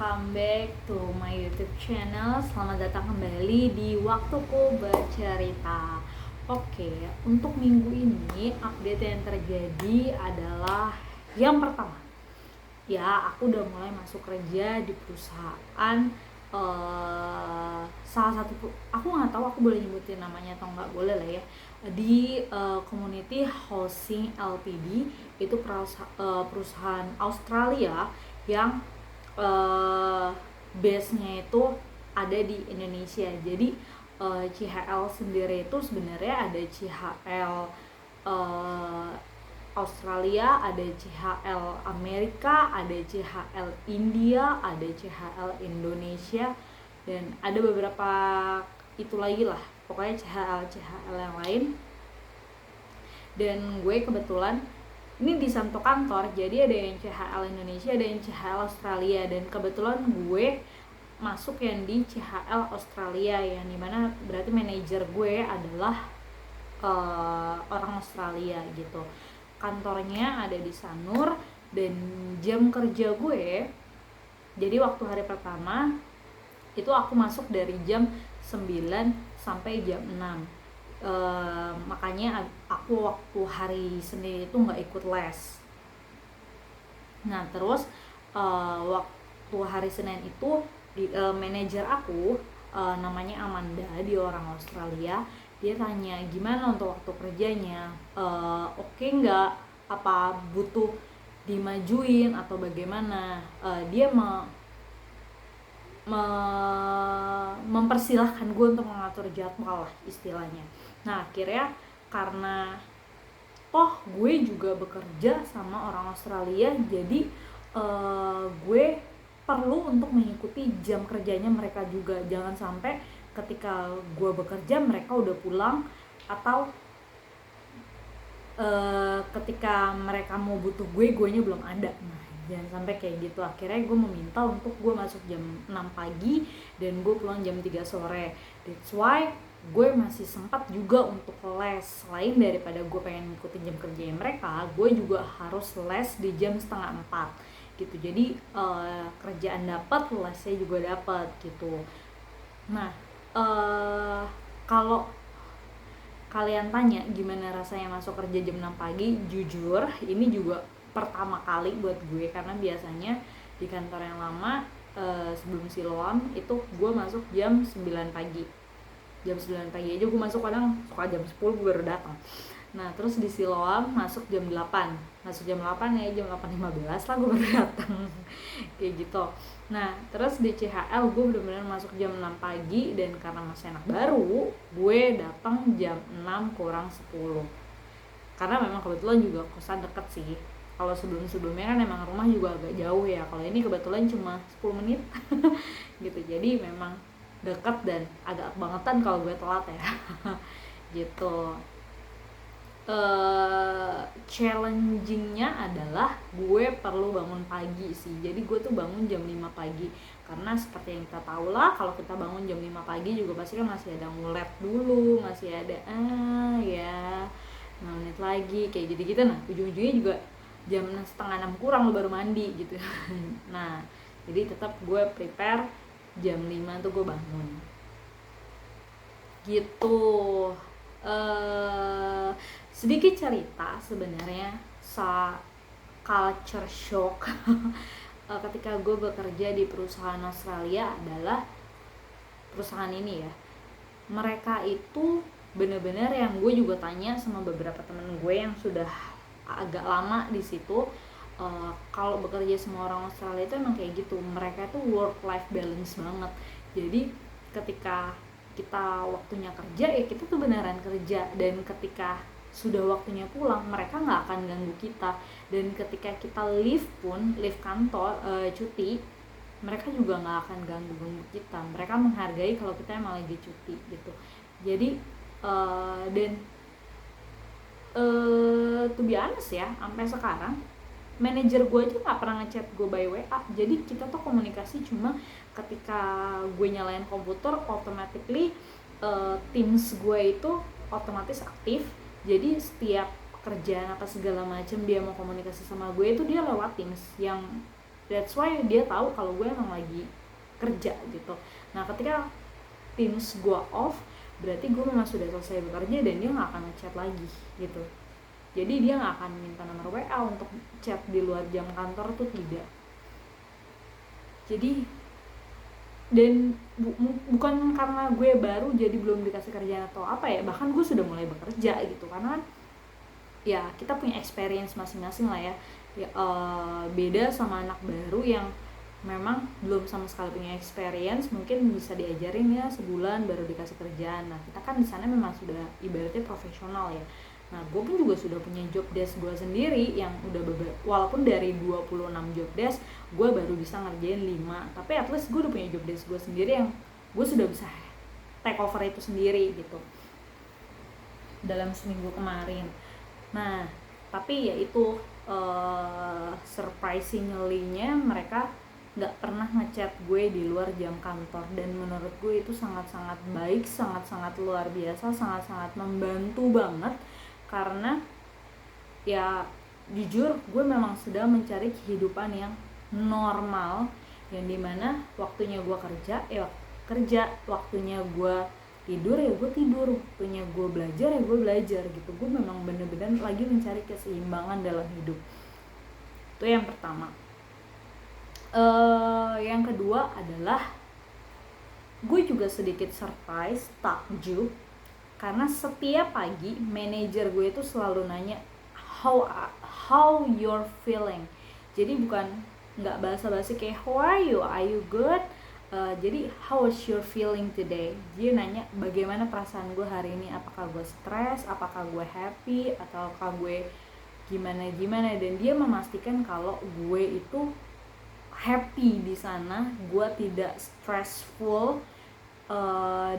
welcome back to my YouTube channel. Selamat datang kembali di Waktuku Bercerita. Oke, untuk minggu ini update yang terjadi adalah yang pertama. Ya, aku udah mulai masuk kerja di perusahaan salah satu, aku nggak tahu aku boleh nyebutin namanya atau nggak, boleh lah ya, di Community Housing Ltd. Itu perusahaan Australia yang base-nya itu ada di Indonesia. Jadi CHL sendiri itu sebenarnya ada CHL Australia, ada CHL Amerika, ada CHL India, ada CHL Indonesia, dan ada beberapa itu lagi lah, pokoknya CHL yang lain. Dan gue kebetulan ini di satu kantor, jadi ada yang CHL Indonesia, ada yang CHL Australia, dan kebetulan gue masuk yang di CHL Australia, yang dimana berarti manajer gue adalah orang Australia gitu. Kantornya ada di Sanur, dan jam kerja gue, jadi waktu hari pertama itu aku masuk dari jam 9 sampai jam 6. Makanya aku waktu hari Senin itu nggak ikut les. Nah terus waktu hari Senin itu manajer aku namanya Amanda, dia orang Australia. Dia tanya gimana untuk waktu kerjanya, oke nggak, apa butuh dimajuin atau bagaimana. Dia mempersilahkan gue untuk mengatur jadwal lah istilahnya. Nah akhirnya karena gue juga bekerja sama orang Australia, jadi gue perlu untuk mengikuti jam kerjanya mereka juga. Jangan sampai ketika gue bekerja mereka udah pulang, atau ketika mereka mau butuh gue nya belum ada. Nah jangan sampai kayak gitu. Akhirnya gue meminta untuk gue masuk jam 6 pagi dan gue pulang jam 3 sore. That's why gue masih sempat juga untuk les. Selain daripada gue pengen ngikutin jam kerjanya mereka, gue juga harus les di jam 3:30 gitu. Jadi kerjaan dapat, lesnya juga dapat gitu. Nah kalau kalian tanya gimana rasanya masuk kerja jam 6 pagi, jujur ini juga pertama kali buat gue, karena biasanya di kantor yang lama sebelum Siloam itu gue masuk jam 9 pagi. Jam 9 pagi aja gue masuk, kadang suka jam 10 gue baru datang. Nah terus di Siloam masuk jam 8. Masuk jam 8 ya, jam 8:15 lah gue baru datang. Kayak gitu. Nah terus di CHL gue benar-benar masuk jam 6 pagi, dan karena masih anak baru gue datang jam 6 kurang 10. Karena memang kebetulan juga kosan deket sih. Kalau sebelum-sebelumnya kan emang rumah juga agak jauh ya. Kalau ini kebetulan cuma 10 menit gitu. Jadi memang dekat dan agak bangetan kalau gue telat ya. Gitu. Challengingnya adalah gue perlu bangun pagi sih. Jadi gue tuh bangun jam 5 pagi. Karena seperti yang kita tahu lah, kalau kita bangun jam 5 pagi juga pasti kan masih ada ngulet dulu, masih ada 5 menit lagi kayak gitu-gitu. Nah ujung-ujungnya juga jam 5:30 kurang lo baru mandi gitu. Nah jadi tetap gue prepare jam 5 tuh gue bangun gitu. Sedikit cerita sebenarnya culture shock ketika gue bekerja di perusahaan Australia adalah perusahaan ini ya. Mereka itu bener-bener, yang gue juga tanya sama beberapa temen gue yang sudah agak lama di situ, kalau bekerja sama orang Australia itu emang kayak gitu. Mereka tuh work life balance banget. Jadi ketika kita waktunya kerja ya kita tuh beneran kerja, dan ketika sudah waktunya pulang mereka nggak akan ganggu kita. Dan ketika kita leave kantor, cuti, mereka juga nggak akan ganggu kita. Mereka menghargai kalau kita emang lagi cuti gitu. Jadi dan to be honest ya, sampai sekarang manajer gue aja nggak pernah ngechat gue by WA. Jadi kita tuh komunikasi cuma ketika gue nyalain komputer, automatically Teams gue itu otomatis aktif. Jadi setiap kerjaan apa segala macam dia mau komunikasi sama gue itu dia lewat Teams, yang that's why dia tahu kalau gue emang lagi kerja gitu. Nah ketika Teams gue off, berarti gue memang sudah selesai bekerja dan dia nggak akan ngechat lagi gitu. Jadi dia nggak akan minta nomor WA untuk chat di luar jam kantor tuh, tidak. Jadi dan bukan karena gue baru jadi belum dikasih kerjaan atau apa ya, bahkan gue sudah mulai bekerja gitu, karena kan ya kita punya experience masing-masing lah ya, beda sama anak baru yang memang belum sama sekali punya experience, mungkin bisa diajarin ya sebulan baru dikasih kerjaan. Nah kita kan di sana memang sudah ibaratnya profesional ya. Nah gue pun juga sudah punya job desk gue sendiri yang udah walaupun dari 26 job desk gue baru bisa ngerjain 5, tapi at least gue udah punya job desk gue sendiri yang gue sudah bisa take over itu sendiri gitu dalam seminggu kemarin. Nah tapi ya itu surprisingly-nya mereka nggak pernah ngechat gue di luar jam kantor, dan menurut gue itu sangat-sangat baik, sangat-sangat luar biasa, sangat-sangat membantu banget, karena ya jujur gue memang sedang mencari kehidupan yang normal, yang dimana waktunya gue kerja, waktunya gue tidur ya gue tidur, waktunya gue belajar ya gue belajar gitu. Gue memang bener-bener lagi mencari keseimbangan dalam hidup. Itu yang pertama. Yang kedua adalah gue juga sedikit surprise, takjub, karena setiap pagi manajer gue itu selalu nanya how you're feeling. Jadi bukan nggak basa-basi kayak how are you good, jadi how was your feeling today. Dia nanya bagaimana perasaan gue hari ini, apakah gue stres, apakah gue happy, ataukah gue gimana, dan dia memastikan kalau gue itu happy di sana, gue tidak stressful,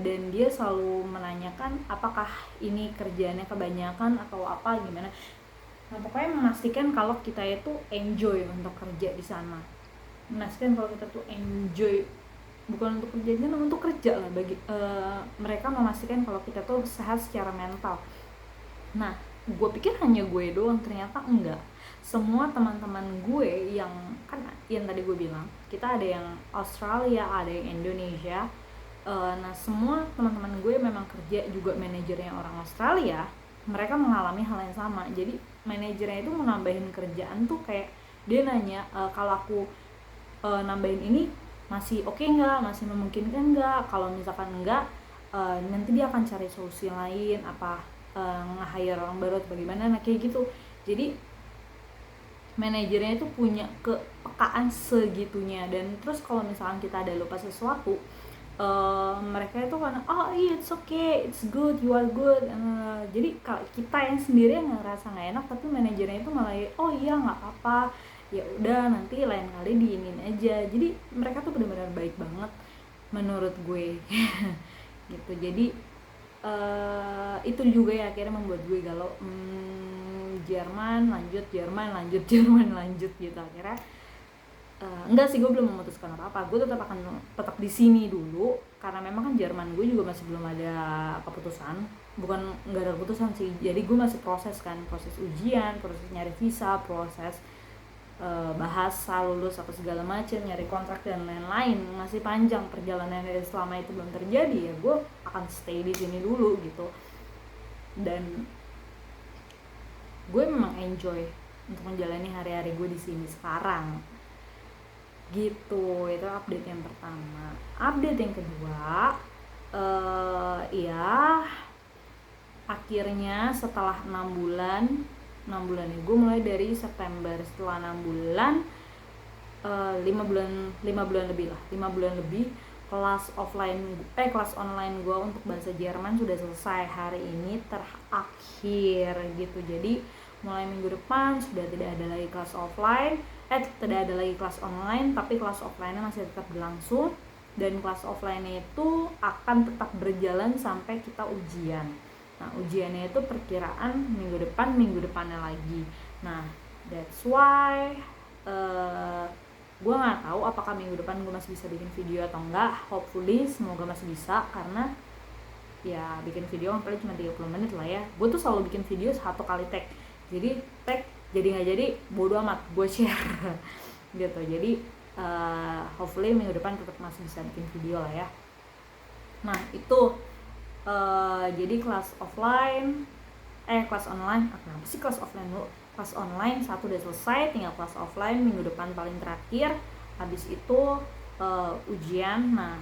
dan dia selalu menanyakan apakah ini kerjaannya kebanyakan atau apa gimana. Nah pokoknya memastikan kalau kita itu enjoy untuk kerja di sana, memastikan kalau kita tuh enjoy, bukan untuk kerjanya namun untuk kerja lah. Bagi mereka memastikan kalau kita tuh sehat secara mental. Nah gue pikir hanya gue doang, ternyata enggak. Semua teman-teman gue yang kan yang tadi gue bilang, kita ada yang Australia, ada yang Indonesia. Nah semua teman-teman gue memang kerja juga manajernya orang Australia, mereka mengalami hal yang sama. Jadi manajernya itu mau nambahin kerjaan tuh kayak dia nanya, kalau aku nambahin ini masih oke nggak, masih memungkinkan nggak, kalau misalkan enggak, nanti dia akan cari solusi lain, apa nge-hire orang baru atau bagaimana. Nah kayak gitu. Jadi manajernya itu punya kepekaan segitunya. Dan terus kalau misalkan kita ada lupa sesuatu, mereka itu kan it's okay, it's good, you are good. Jadi kalau kita yang sendiri yang ngerasa nggak enak, tapi manajernya itu malah iya nggak apa-apa, ya udah nanti lain kali diinin aja. Jadi mereka tuh benar-benar baik banget menurut gue. Gitu. Jadi itu juga ya akhirnya membuat gue galau. Jerman lanjut gitu. Akhirnya enggak sih, gue belum memutuskan apa-apa. Gue tetap di sini dulu, karena memang kan Jerman gue juga masih belum ada keputusan. Bukan nggak ada keputusan sih, jadi gue masih proses ujian, proses nyari visa, proses bahasa, lulus apa segala macam, nyari kontrak dan lain-lain. Masih panjang perjalanan, dari selama itu belum terjadi ya gue akan stay di sini dulu gitu. Dan gue memang enjoy untuk menjalani hari-hari gue di sini sekarang. Gitu. Itu update yang pertama. Update yang kedua, ya akhirnya setelah 6 bulan nih, gue mulai dari September. Setelah 6 bulan, 5 bulan lebih, kelas online gue untuk bahasa Jerman sudah selesai hari ini, terakhir gitu. Jadi mulai minggu depan sudah tidak ada lagi kelas offline, tidak ada lagi kelas online, tapi kelas offline-nya masih tetap berlangsung. Dan kelas offline itu akan tetap berjalan sampai kita ujian. Nah ujiannya itu perkiraan minggu depannya lagi. Nah that's why gue nggak tahu apakah minggu depan gue masih bisa bikin video atau enggak. Hopefully semoga masih bisa, karena ya bikin video kan paling cuma 30 menit lah ya. Gue tuh selalu bikin video 1 kali tag, jadi tag jadi nggak jadi bodo amat, gue share. gitu. Jadi hopefully minggu depan tetap masih bisa bikin video lah ya. Nah itu jadi kelas online, kenapa sih kelas offline dulu? Kelas online satu udah selesai, tinggal kelas offline minggu depan paling terakhir. Habis itu ujian. Nah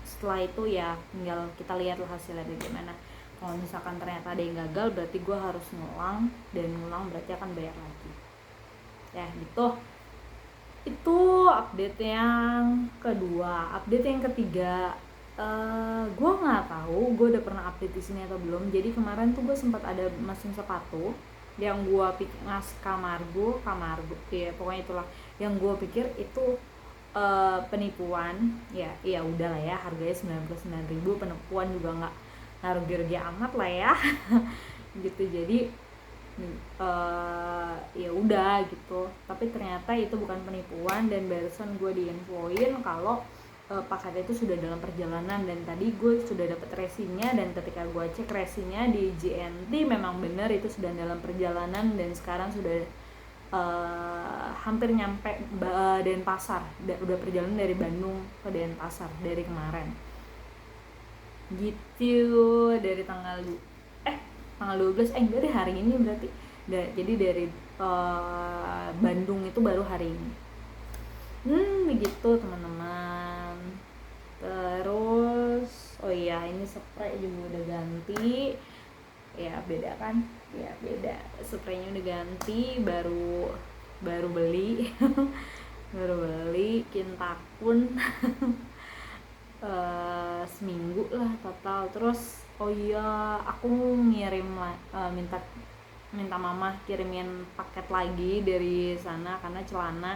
setelah itu ya tinggal kita lihat hasilnya gimana. Kalau misalkan ternyata ada yang gagal, berarti gue harus ngulang, dan ngulang berarti akan bayar lagi ya gitu. Itu update yang kedua. Update yang ketiga, gue nggak tahu gue udah pernah update di sini atau belum. Jadi kemarin tuh gue sempat ada mesin sepatu yang gue pikir kamargo ya pokoknya itulah, yang gue pikir itu penipuan. Ya udahlah ya, harganya 99.000, penipuan juga nggak rugi amat lah ya. gitu. Jadi ya udah gitu, tapi ternyata itu bukan penipuan, dan barusan gue diinfoin kalau paketnya itu sudah dalam perjalanan, dan tadi gue sudah dapat resinya, dan ketika gue cek resinya di JNT memang benar itu sudah dalam perjalanan, dan sekarang sudah hampir nyampe Denpasar. Udah perjalanan dari Bandung ke Denpasar dari kemarin gitu, dari tanggal 12 enggak deh, hari ini berarti. Jadi dari Bandung itu baru hari ini. Begitu teman-teman. Terus oh iya, ini spray juga udah ganti ya, beda kan ya, beda, spraynya udah ganti, baru beli baru beli Kintakun. Seminggu lah total. Terus oh iya, aku ngirim minta mama kirimin paket lagi dari sana, karena celana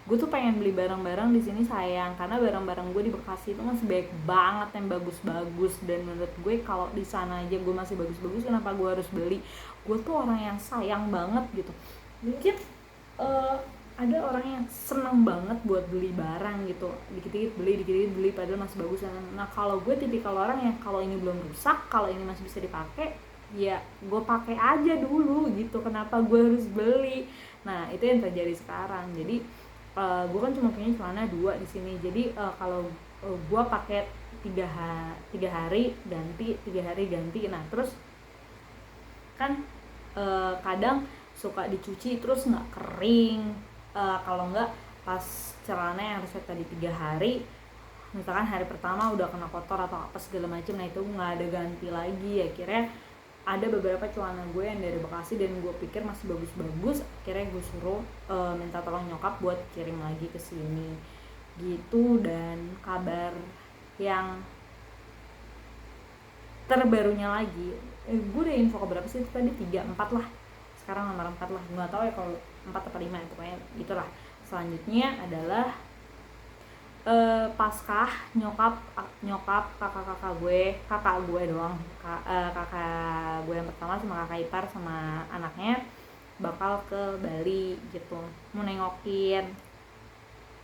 gue tuh pengen beli barang-barang di sini sayang, karena barang-barang gue di Bekasi itu masih banyak banget yang bagus-bagus, dan menurut gue kalau di sana aja gue masih bagus-bagus, kenapa gue harus beli? Gue tuh orang yang sayang banget gitu. Mungkin ada orang yang seneng banget buat beli barang gitu, dikit-dikit beli padahal masih bagus. Nah kalau gue tipikal orang yang kalau ini belum rusak, kalau ini masih bisa dipakai, ya gue pakai aja dulu gitu, kenapa gue harus beli? Nah itu yang terjadi sekarang. Jadi gue kan cuma punya celana 2 di sini, jadi kalau gue pakai 3 hari ganti, 3 hari ganti. Nah terus kan kadang suka dicuci terus nggak kering, kalau nggak pas celana yang harusnya tadi 3 hari, misalkan hari pertama udah kena kotor atau apa segala macam, nah itu nggak ada ganti lagi. Akhirnya ada beberapa celana gue yang dari Bekasi dan gue pikir masih bagus-bagus, akhirnya gue suruh minta tolong nyokap buat kirim lagi ke sini gitu. Dan kabar yang terbarunya lagi, gue udah info ke berapa sih tadi, 3-4 lah, sekarang nomor 4 lah, gue gak tahu ya kalau 4 atau 5 itu pokoknya gitulah. Selanjutnya adalah Paskah nyokap kakak gue doang, kakak gue yang pertama sama kakak ipar sama anaknya bakal ke Bali gitu, mau nengokin.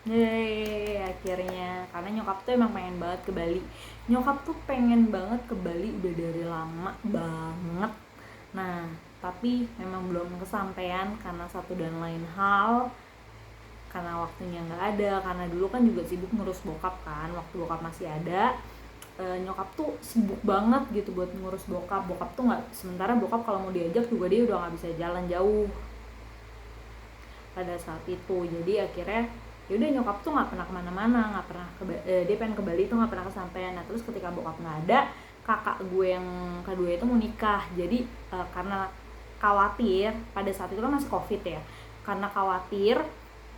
Yeay, akhirnya, karena nyokap tuh emang pengen banget ke Bali. Nyokap tuh pengen banget ke Bali udah dari lama banget. Nah tapi memang belum kesampaian karena satu dan lain hal, karena waktunya nggak ada, karena dulu kan juga sibuk ngurus bokap kan, waktu bokap masih ada. Nyokap tuh sibuk banget gitu buat ngurus bokap tuh nggak, sementara bokap kalau mau diajak juga dia udah nggak bisa jalan jauh pada saat itu. Jadi akhirnya yaudah, nyokap tuh nggak pernah kemana-mana, nggak pernah dia pengen ke Bali tuh nggak pernah kesampaian. Nah terus ketika bokap nggak ada, kakak gue yang kedua itu mau nikah. Jadi karena khawatir, pada saat itu kan masih covid ya, karena khawatir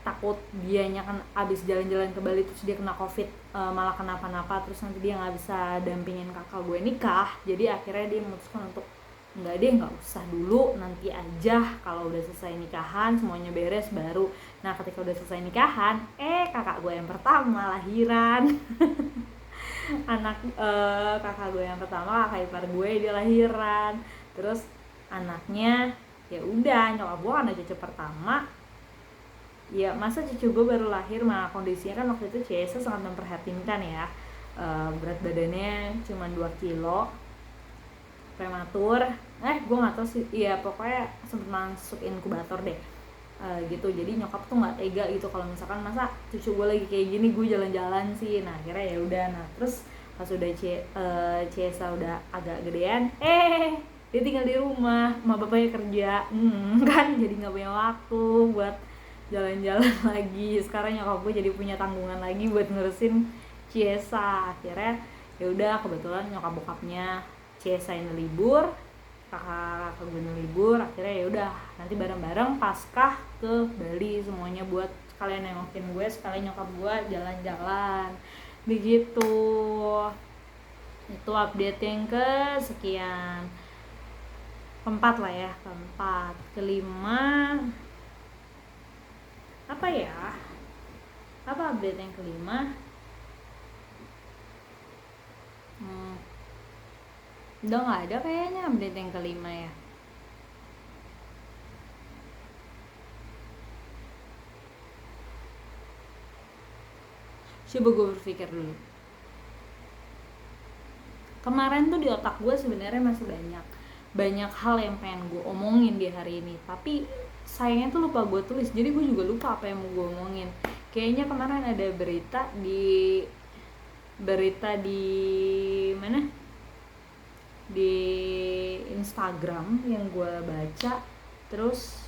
takut dianya kan abis jalan-jalan ke Bali terus dia kena covid, malah kenapa-napa, terus nanti dia nggak bisa dampingin kakak gue nikah. Jadi akhirnya dia memutuskan untuk nggak usah dulu, nanti aja kalau udah selesai nikahan semuanya beres baru. Nah ketika udah selesai nikahan, kakak gue yang pertama lahiran. Anak kakak gue yang pertama, kakak ipar gue, dia lahiran. Terus anaknya ya udah, nyokap gue kan cucu pertama, ya masa cucu gue baru lahir mah kondisinya kan waktu itu CSA sangat memprihatinkan ya. Berat badannya cuma 2 kilo, prematur, gue nggak tahu sih, ya pokoknya sempat masuk inkubator deh. gitu. Jadi nyokap tuh nggak tega gitu kalau misalkan masa cucu gue lagi kayak gini gue jalan-jalan sih. Nah akhirnya ya udah. Nah terus pas udah Ciesa udah agak gedean, dia tinggal di rumah, emak bapaknya kerja, kan jadi nggak punya waktu buat jalan-jalan lagi. Sekarang nyokap gue jadi punya tanggungan lagi buat ngurusin Ciesa. Akhirnya ya udah, kebetulan nyokap bokapnya Ciesa ini libur, kakak gue libur. Akhirnya ya udah, nanti bareng-bareng Paskah ke Bali semuanya buat sekalian nengokin gue, sekalian nyokap gue jalan-jalan begitu. Itu update yang kesekian, keempat lah ya, keempat. Kelima apa ya, apa update yang kelima? Udah nggak ada kayaknya update yang kelima ya. Coba gue berpikir dulu. Kemarin tuh di otak gue sebenarnya masih banyak hal yang pengen gue omongin di hari ini, tapi sayangnya tuh lupa gue tulis, jadi gue juga lupa apa yang mau gue omongin. Kayaknya kemarin ada berita di mana, di Instagram yang gue baca, terus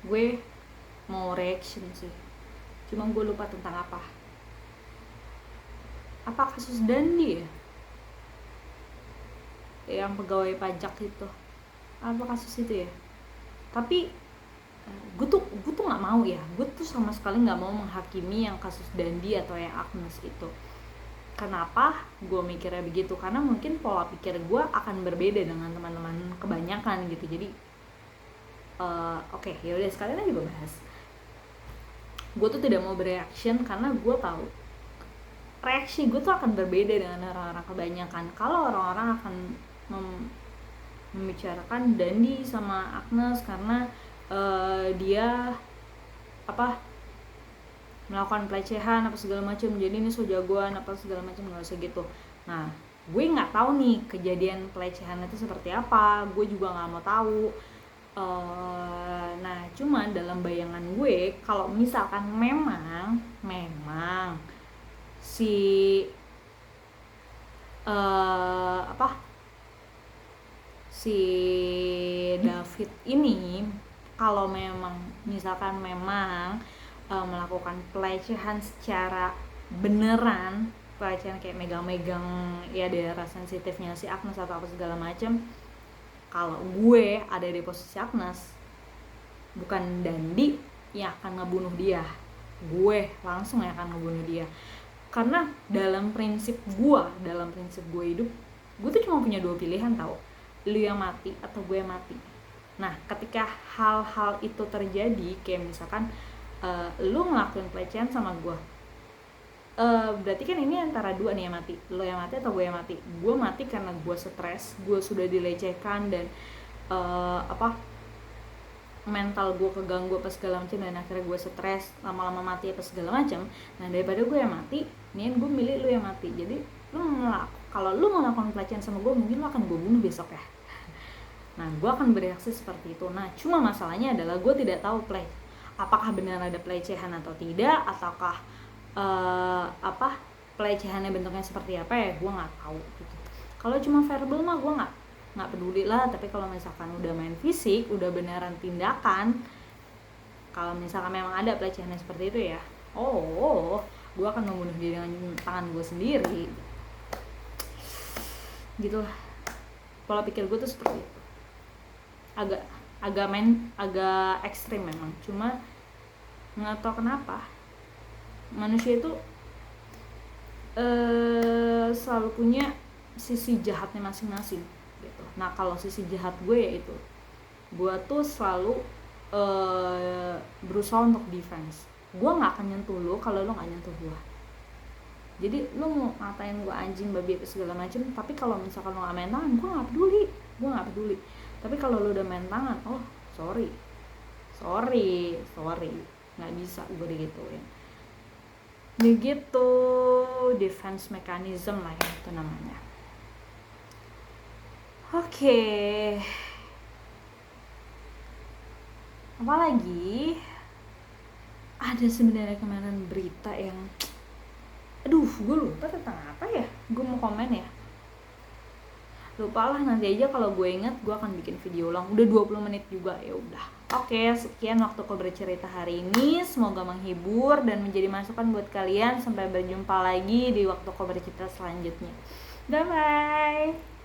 gue mau reaction sih, cuma gue lupa tentang apa kasus Dandi ya, yang pegawai pajak itu, apa kasus itu ya. Tapi gue tuh nggak mau ya, gue tuh sama sekali nggak mau menghakimi yang kasus Dandi atau yang Agnes itu. Kenapa gue mikirnya begitu? Karena mungkin pola pikir gue akan berbeda dengan teman-teman kebanyakan gitu. Jadi oke, yaudah sekalian aja gue bahas. Gue tuh tidak mau bereaction karena gue tahu reaksi gue tuh akan berbeda dengan orang-orang kebanyakan. Kalau orang-orang akan membicarakan Dandi sama Agnes karena dia melakukan pelecehan apa segala macam, jadi ini so jagoan apa segala macam, nggak usah gitu. Nah gue nggak tahu nih kejadian pelecehan itu seperti apa, gue juga nggak mau tahu. Nah cuman dalam bayangan gue, kalau misalkan memang si si David ini, kalau misalkan memang melakukan pelecehan secara beneran, pelecehan kayak megang-megang ya daerah sensitifnya si Agnes atau apa segala macam, kalau gue ada di posisi Agnes, bukan Dandi yang akan ngebunuh dia, gue langsung yang akan ngebunuh dia. Karena dalam prinsip gue hidup, gue tuh cuma punya 2 pilihan tau, lu yang mati atau gue yang mati. Nah ketika hal-hal itu terjadi, kayak misalkan lu ngelakuin pelecehan sama gue, berarti kan ini antara 2 nih yang mati, lu yang mati atau gue yang mati. Gue mati karena gue stres, gue sudah dilecehkan dan mental gue keganggu apa segala macam, dan akhirnya gue stres, lama-lama mati apa segala macam. Nah daripada gue yang mati, nih gue milih lu yang mati. Jadi kalau lu melakukan pelecehan sama gue, mungkin lu akan gue bunuh besok ya. Nah gue akan bereaksi seperti itu. Nah cuma masalahnya adalah gue tidak tahu apakah benar ada pelecehan atau tidak, ataukah pelecehannya bentuknya seperti apa ya, gue nggak tahu gitu. Kalau cuma verbal mah gue nggak peduli lah. Tapi kalau misalkan udah main fisik, udah beneran tindakan, kalau misalkan memang ada pelecehannya seperti itu ya, gue akan membunuh dia dengan tangan gue sendiri. Gitulah pola pikir gue tuh seperti itu. Agak ekstrim memang, cuma nggak tahu kenapa manusia itu selalu punya sisi jahatnya masing-masing gitu. Nah kalau sisi jahat gue ya itu, gue tuh selalu berusaha untuk defense. Gue nggak akan nyentuh lo kalau lo nggak nyentuh gue. Jadi lo mau ngatain gue anjing, babi apa segala macem, tapi kalau misalkan lo nggak main tangan, gue nggak peduli. Tapi kalau lo udah main tangan, sorry, nggak bisa gue digituin. Begitu, defense mechanism lah ya itu namanya. Oke. Apalagi ada sebenarnya kemarin berita yang gue lupa tentang apa ya, gue mau komen ya, lupa lah, nanti aja kalau gue inget gue akan bikin video ulang. Udah 20 menit juga, ya udah. Oke, sekian waktuku bercerita hari ini, semoga menghibur dan menjadi masukan buat kalian. Sampai berjumpa lagi di waktuku bercerita selanjutnya. Bye bye.